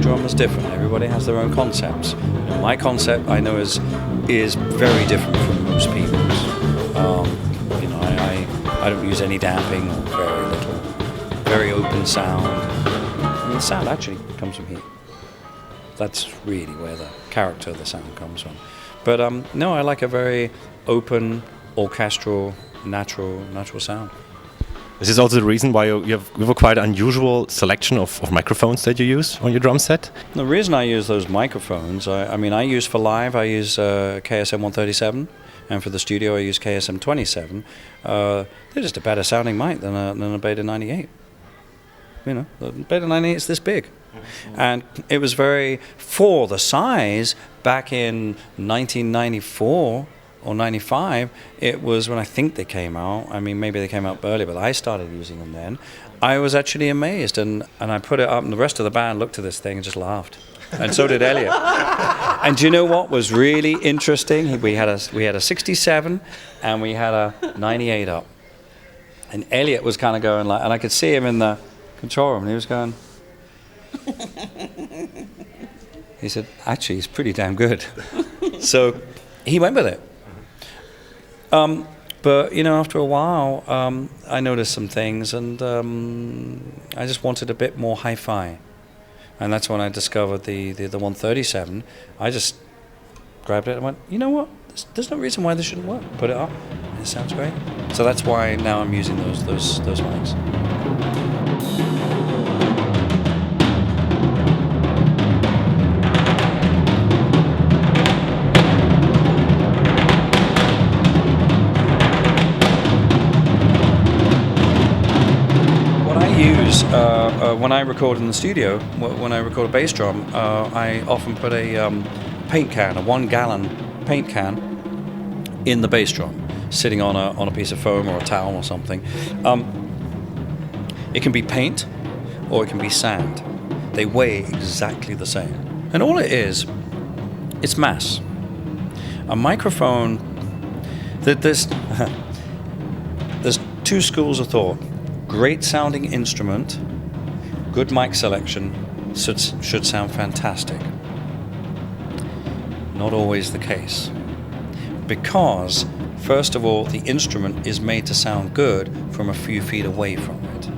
drum is different. Everybody has their own concepts. My concept, I know, is very different from most people's. I don't use any damping or very little. Very open sound. I mean, the sound actually comes from here. That's really where the character of the sound comes from. But no, I like a very open, orchestral, natural sound. This is also the reason why you have a quite unusual selection of microphones that you use on your drum set. The reason I use those microphones, I use for live, I use KSM 137, and for the studio I use KSM 27. They're just a better sounding mic than a Beta 98. You know, the Beta 98 is this big. And it was for the size, back in 1994 or 95, it was when I think they came out. I mean, maybe they came out earlier, but I started using them then. I was actually amazed, and I put it up, and the rest of the band looked at this thing and just laughed. And so did Elliot. And do you know what was really interesting? We had a 67, and we had a 98 up. And Elliot was kind of going like, and I could see him in the control room, and he was going... He said, actually, it's pretty damn good. So he went with it. But, you know, after a while, I noticed some things, and I just wanted a bit more hi-fi. And that's when I discovered the 137. I just grabbed it and went, you know what? There's no reason why this shouldn't work. Put it up, and it sounds great. So that's why now I'm using those mics. When I record in the studio, when I record a bass drum, I often put a paint can, a 1 gallon paint can, in the bass drum, sitting on a piece of foam or a towel or something. It can be paint or it can be sand. They weigh exactly the same. And all it is, it's mass. A microphone, there's two schools of thought. Great sounding instrument, good mic selection, should sound fantastic. Not always the case. Because, first of all, the instrument is made to sound good from a few feet away from it.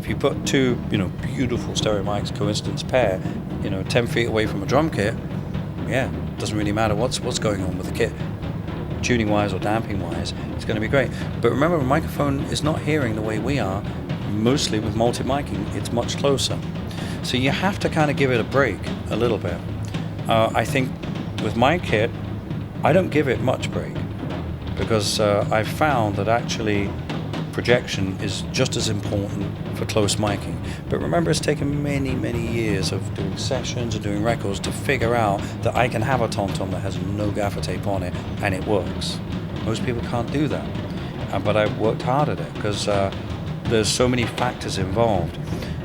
If you put two, beautiful stereo mics, coincidence pair, 10 feet away from a drum kit, yeah, it doesn't really matter what's going on with the kit. Tuning-wise or damping-wise, it's going to be great. But remember, a microphone is not hearing the way we are. Mostly with multi-miking, it's much closer. So you have to kind of give it a break a little bit. I think with my kit, I don't give it much break because I've found that actually projection is just as important for close miking. But remember, it's taken many, many years of doing sessions and doing records to figure out that I can have a tom-tom that has no gaffer tape on it and it works. Most people can't do that. But I've worked hard at it because there's so many factors involved.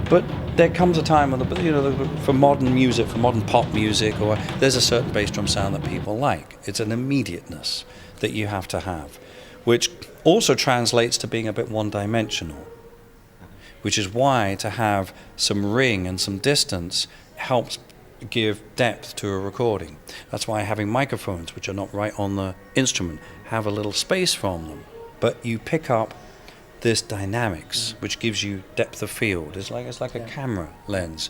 But there comes a time when for modern music, for modern pop music, or there's a certain bass drum sound that people like. It's an immediateness that you have to have, which also translates to being a bit one-dimensional, which is why to have some ring and some distance helps give depth to a recording. That's why having microphones, which are not right on the instrument, have a little space from them, but you pick up this dynamics, which gives you depth of field. It's like a camera lens.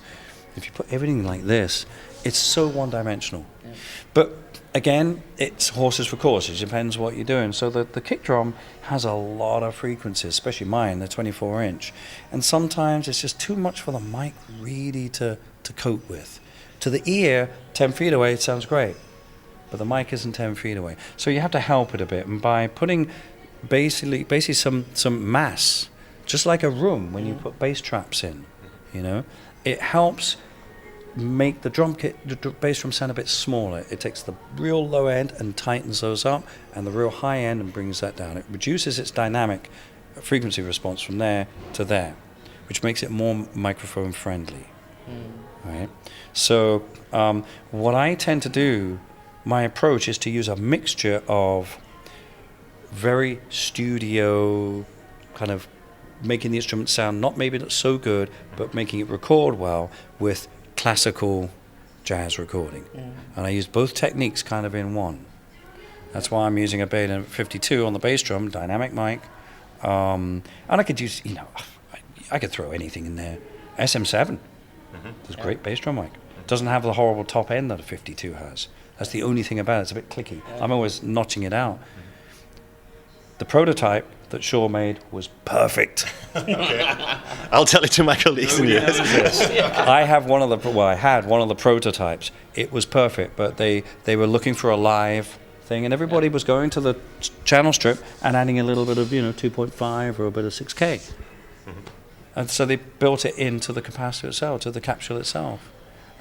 If you put everything like this, it's so one-dimensional. Yeah. But again, it's horses for courses. It depends what you're doing. So the kick drum has a lot of frequencies, especially mine, the 24-inch. And sometimes it's just too much for the mic really to cope with. To the ear, 10 feet away, it sounds great. But the mic isn't 10 feet away. So you have to help it a bit. And by putting basically some mass, just like a room when you put bass traps in, it helps make the bass drum sound a bit smaller. It takes the real low end and tightens those up, and the real high end and brings that down. It reduces its dynamic frequency response from there to there, which makes it more microphone friendly. Right? So what I tend to do, my approach is to use a mixture of very studio, kind of making the instrument sound not so good, but making it record well, with classical jazz recording. And I used both techniques kind of in one. That's why I'm using a Baden 52 on the bass drum, dynamic mic. And I could use, I could throw anything in there. SM7, it's a great bass drum mic. It doesn't have the horrible top end that a 52 has. That's the only thing about it. It's a bit clicky. I'm always notching it out. The prototype that Shure made was perfect. I'll tell it to my colleagues in here. I had one of the prototypes. It was perfect, but they were looking for a live thing, and everybody was going to the channel strip and adding a little bit of 2.5 or a bit of 6K. And so they built it into the capacitor itself, to the capsule itself,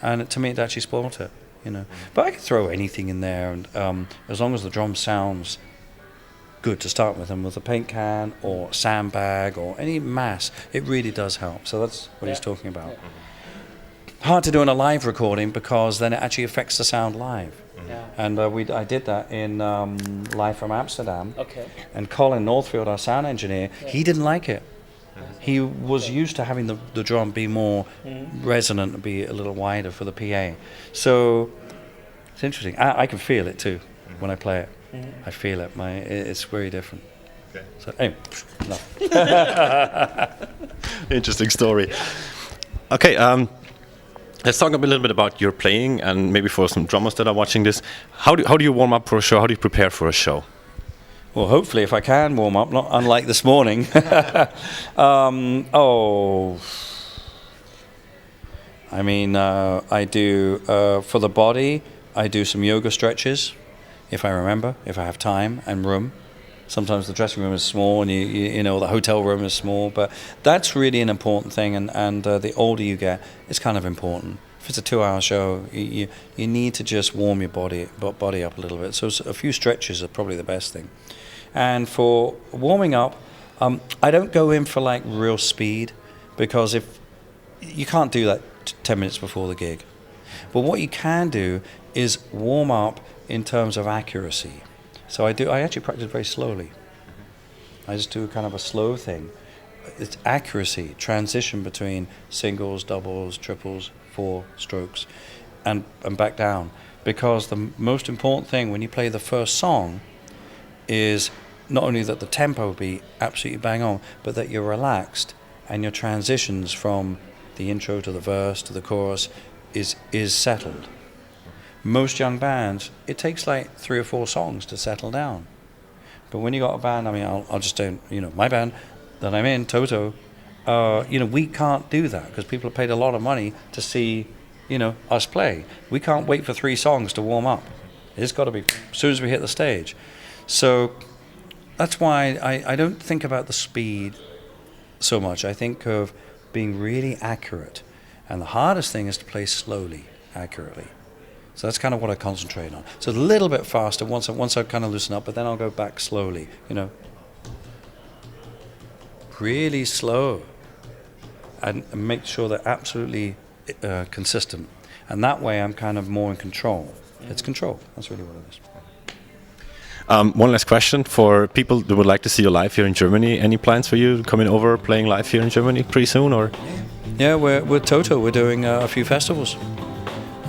and to me it actually spoiled it. But I could throw anything in there, and as long as the drum sounds good to start with, and with a paint can or sandbag or any mass, it really does help. So that's what he's talking about. Hard to do in a live recording because then it actually affects the sound live. And I did that in Live from Amsterdam. And Colin Northfield, our sound engineer, he didn't like it. He was used to having the drum be more resonant and be a little wider for the PA. So it's interesting. I can feel it too when I play it. I feel it. It's very different. So anyway, no. Interesting story. Okay, let's talk a little bit about your playing, and maybe for some drummers that are watching this, how do you warm up for a show? How do you prepare for a show? Well, hopefully, if I can warm up, not unlike this morning. I do for the body. I do some yoga stretches, if I remember, if I have time and room. Sometimes the dressing room is small, and the hotel room is small, but that's really an important thing. And the older you get, it's kind of important. If it's a 2-hour show, you need to just warm your body up a little bit. So a few stretches are probably the best thing. And for warming up, I don't go in for like real speed, because if you can't do that 10 minutes before the gig. But what you can do is warm up in terms of accuracy. So I actually practice very slowly. I just do kind of a slow thing. It's accuracy, transition between singles, doubles, triples, 4 strokes, and back down. Because the most important thing when you play the first song is not only that the tempo be absolutely bang on, but that you're relaxed and your transitions from the intro to the verse to the chorus is settled. Most young bands, it takes like 3 or 4 songs to settle down. But when you got a band, I'll just do, my band that I'm in, Toto, we can't do that because people have paid a lot of money to see, us play. We can't wait for 3 songs to warm up. It's got to be as soon as we hit the stage. So that's why I don't think about the speed so much. I think of being really accurate. And the hardest thing is to play slowly, accurately. So that's kind of what I concentrate on. So a little bit faster once I kind of loosen up, but then I'll go back slowly, really slow, and make sure they're absolutely consistent. And that way I'm kind of more in control. It's control. That's really what it is. One last question for people that would like to see you live here in Germany. Any plans for you coming over, playing live here in Germany pretty soon, or? Yeah, we're Toto. We're doing a few festivals.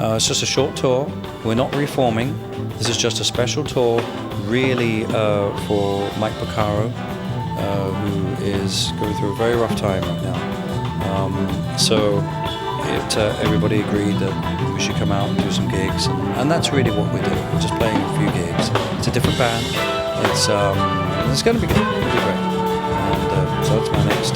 It's just a short tour. We're not reforming. This is just a special tour, really, for Mike Porcaro, who is going through a very rough time right now. So everybody agreed that we should come out and do some gigs, and that's really what we're doing. We're just playing a few gigs. It's a different band. It's going to be good. It'll be great. And so that's my next